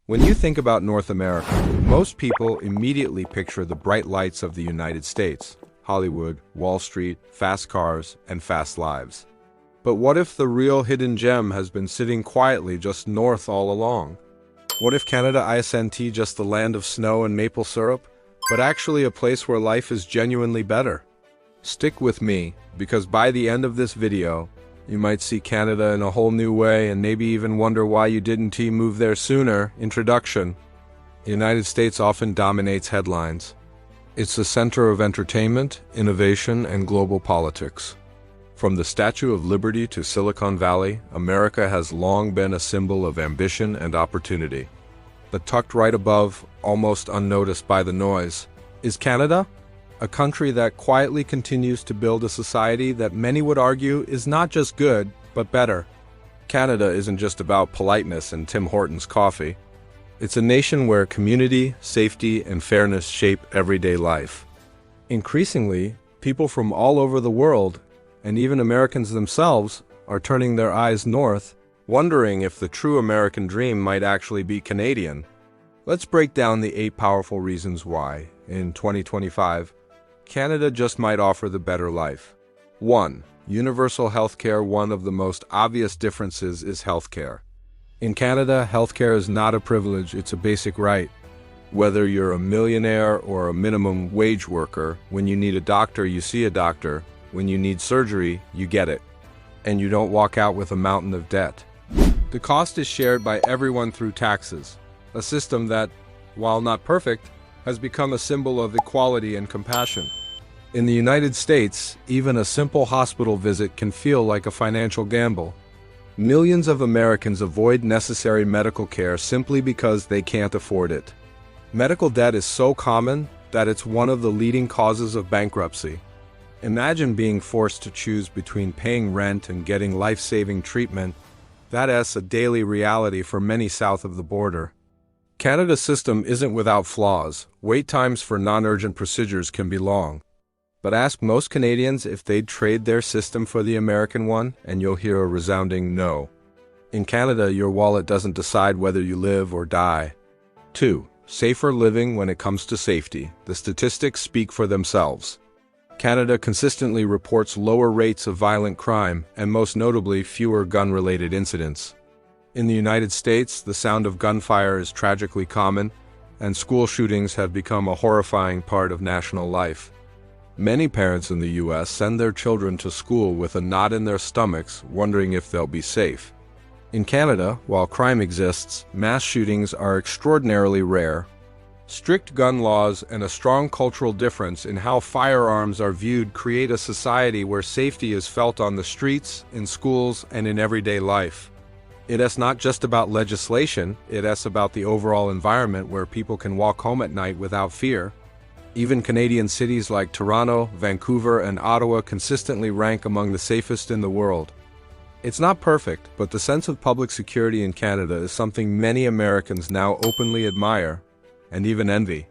When you think about North America, most people immediately picture the bright lights of the United States, Hollywood, Wall Street, fast cars, and fast lives. But what if the real hidden gem has been sitting quietly just north all along? What if Canada isn't just the land of snow and maple syrup, but actually a place where life is genuinely better? Stick with me, because by the end of this video, you might see Canada in a whole new way and maybe even wonder why you didn't move there sooner. Introduction. The United States often dominates headlines. It's the center of entertainment, innovation, and global politics. From the Statue of Liberty to Silicon Valley, America has long been a symbol of ambition and opportunity. But tucked right above, almost unnoticed by the noise, is Canada? A country that quietly continues to build a society that many would argue is not just good, but better. Canada isn't just about politeness and Tim Hortons coffee. It's a nation where community, safety, and fairness shape everyday life. Increasingly, people from all over the world, and even Americans themselves, are turning their eyes north, wondering if the true American dream might actually be Canadian. Let's break down the 8 powerful reasons why, in 2025, Canada just might offer the better life. 1. Universal healthcare. One of the most obvious differences is healthcare. In Canada, healthcare is not a privilege, it's a basic right. Whether you're a millionaire or a minimum wage worker, when you need a doctor, you see a doctor. When you need surgery, you get it. And you don't walk out with a mountain of debt. The cost is shared by everyone through taxes, a system that, while not perfect, has become a symbol of equality and compassion. In the United States, even a simple hospital visit can feel like a financial gamble. Millions of Americans avoid necessary medical care simply because they can't afford it. Medical debt is so common that it's one of the leading causes of bankruptcy. Imagine being forced to choose between paying rent and getting life-saving treatment. That's a daily reality for many south of the border. Canada's system isn't without flaws. Wait times for non-urgent procedures can be long. But ask most Canadians if they'd trade their system for the American one, and you'll hear a resounding no. In Canada, your wallet doesn't decide whether you live or die. 2. Safer living. When it comes to safety, the statistics speak for themselves. Canada consistently reports lower rates of violent crime, and most notably, fewer gun-related incidents. In the United States, the sound of gunfire is tragically common, and school shootings have become a horrifying part of national life. Many parents in the U.S. send their children to school with a knot in their stomachs, wondering if they'll be safe. In Canada, while crime exists, mass shootings are extraordinarily rare. Strict gun laws and a strong cultural difference in how firearms are viewed create a society where safety is felt on the streets, in schools, and in everyday life. It's not just about legislation, it's about the overall environment where people can walk home at night without fear. Even Canadian cities like Toronto, Vancouver, and Ottawa consistently rank among the safest in the world. It's not perfect, but the sense of public security in Canada is something many Americans now openly admire, and even envy.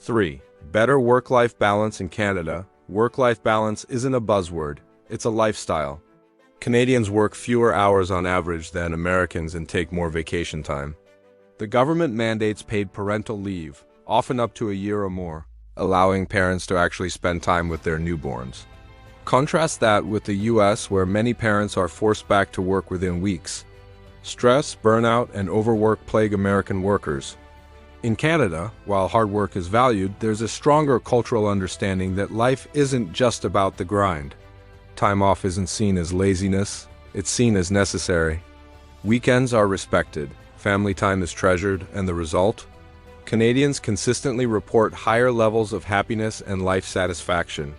3. Better work-life balance. In Canada, work-life balance isn't a buzzword, it's a lifestyle. Canadians work fewer hours on average than Americans and take more vacation time. The government mandates paid parental leave, often up to a year or more, allowing parents to actually spend time with their newborns. Contrast that with the US, where many parents are forced back to work within weeks. Stress, burnout, and overwork plague American workers. In Canada, while hard work is valued, there's a stronger cultural understanding that life isn't just about the grind. Time off isn't seen as laziness, it's seen as necessary. Weekends are respected, family time is treasured, and the result? Canadians consistently report higher levels of happiness and life satisfaction.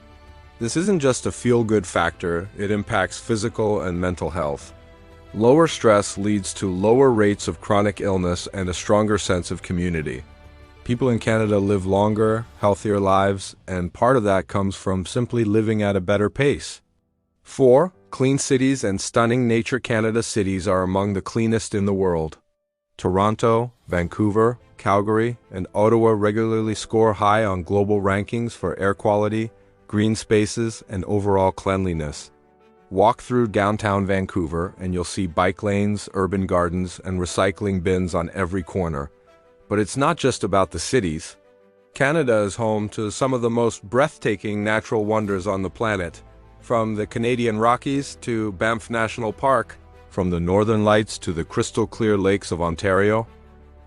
This isn't just a feel-good factor, it impacts physical and mental health. Lower stress leads to lower rates of chronic illness and a stronger sense of community. People in Canada live longer, healthier lives, and part of that comes from simply living at a better pace. 4. Clean cities and stunning nature. Canada cities are among the cleanest in the world. Toronto, Vancouver, Calgary, and Ottawa regularly score high on global rankings for air quality, green spaces, and overall cleanliness. Walk through downtown Vancouver and you'll see bike lanes, urban gardens, and recycling bins on every corner, But it's not just about the cities. Canada is home to some of the most breathtaking natural wonders on the planet. From the Canadian Rockies to Banff National Park, from the Northern Lights to the crystal-clear lakes of Ontario,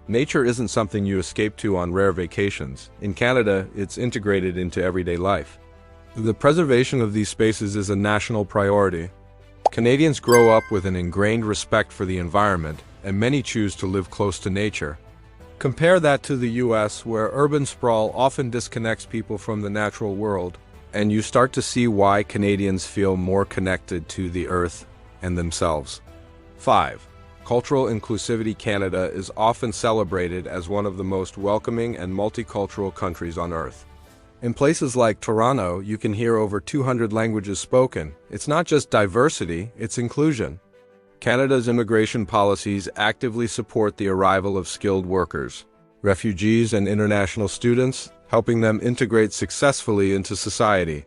nature isn't something you escape to on rare vacations. In Canada, it's integrated into everyday life. The preservation of these spaces is a national priority. Canadians grow up with an ingrained respect for the environment, and many choose to live close to nature. Compare that to the US, where urban sprawl often disconnects people from the natural world, and you start to see why Canadians feel more connected to the earth and themselves. 5. Cultural inclusivity. Canada is often celebrated as one of the most welcoming and multicultural countries on earth. In places like Toronto, you can hear over 200 languages spoken. It's not just diversity, it's inclusion. Canada's immigration policies actively support the arrival of skilled workers, refugees, and international students, helping them integrate successfully into society.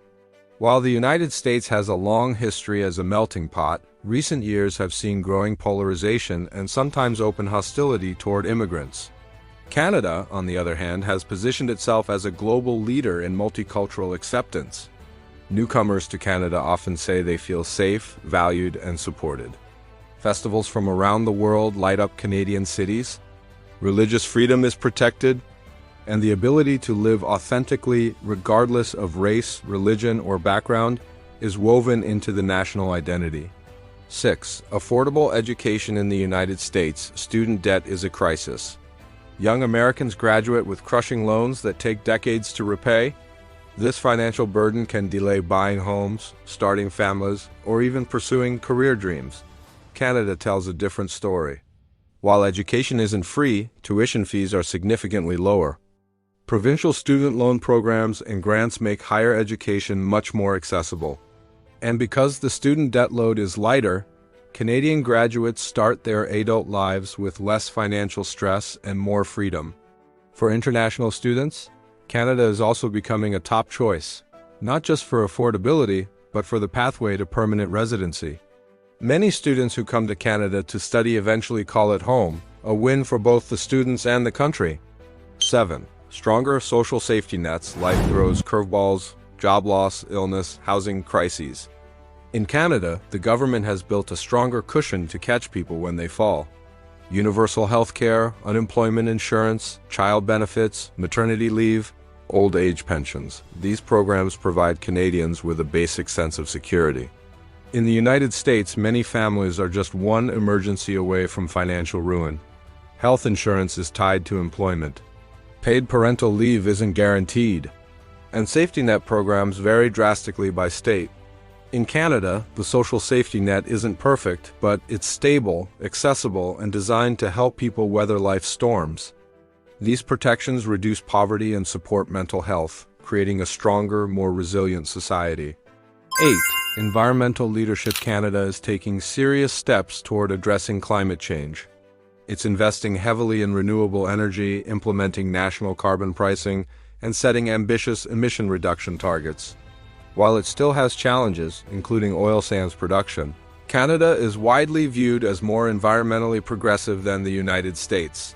While the United States has a long history as a melting pot, recent years have seen growing polarization and sometimes open hostility toward immigrants. Canada, on the other hand, has positioned itself as a global leader in multicultural acceptance. Newcomers to Canada often say they feel safe, valued, and supported. Festivals from around the world light up Canadian cities. Religious freedom is protected, and the ability to live authentically regardless of race, religion, or background is woven into the national identity. 6. Affordable education. In the United States, student debt is a crisis. Young Americans graduate with crushing loans that take decades to repay. This financial burden can delay buying homes, starting families, or even pursuing career dreams. Canada tells a different story. While education isn't free, tuition fees are significantly lower. Provincial student loan programs and grants make higher education much more accessible. And because the student debt load is lighter, Canadian graduates start their adult lives with less financial stress and more freedom. For international students, Canada is also becoming a top choice, not just for affordability, but for the pathway to permanent residency. Many students who come to Canada to study eventually call it home, a win for both the students and the country. 7. Stronger social safety nets. Life throws curveballs, job loss, illness, housing crises. In Canada, the government has built a stronger cushion to catch people when they fall. Universal health care, unemployment insurance, child benefits, maternity leave, old age pensions. These programs provide Canadians with a basic sense of security. In the United States, many families are just one emergency away from financial ruin. Health insurance is tied to employment. Paid parental leave isn't guaranteed. And safety net programs vary drastically by state. In Canada, the social safety net isn't perfect, but it's stable, accessible, and designed to help people weather life's storms. These protections reduce poverty and support mental health, creating a stronger, more resilient society. 8. Environmental leadership. Canada is taking serious steps toward addressing climate change. It's investing heavily in renewable energy, implementing national carbon pricing, and setting ambitious emission reduction targets. While it still has challenges, including oil sands production, Canada is widely viewed as more environmentally progressive than the United States.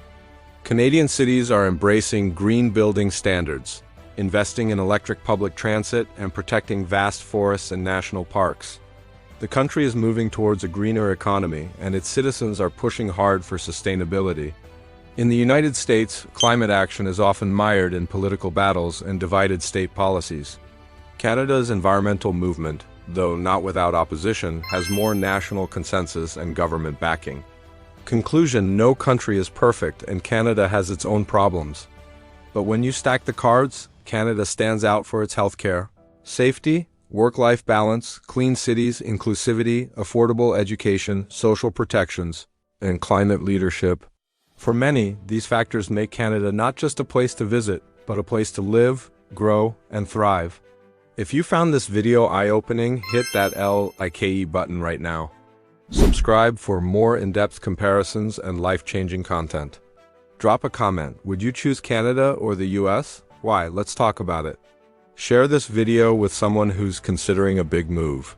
Canadian cities are embracing green building standards, investing in electric public transit, and protecting vast forests and national parks. The country is moving towards a greener economy, and its citizens are pushing hard for sustainability. In the United States, climate action is often mired in political battles and divided state policies. Canada's environmental movement, though not without opposition, has more national consensus and government backing. Conclusion: no country is perfect, and Canada has its own problems. But when you stack the cards, Canada stands out for its healthcare, safety, work-life balance, clean cities, inclusivity, affordable education, social protections, and climate leadership. For many, these factors make Canada not just a place to visit, but a place to live, grow, and thrive. If you found this video eye-opening, hit that like button right now. Subscribe for more in-depth comparisons and life-changing content. Drop a comment. Would you choose Canada or the US? Why? Let's talk about it. Share this video with someone who's considering a big move.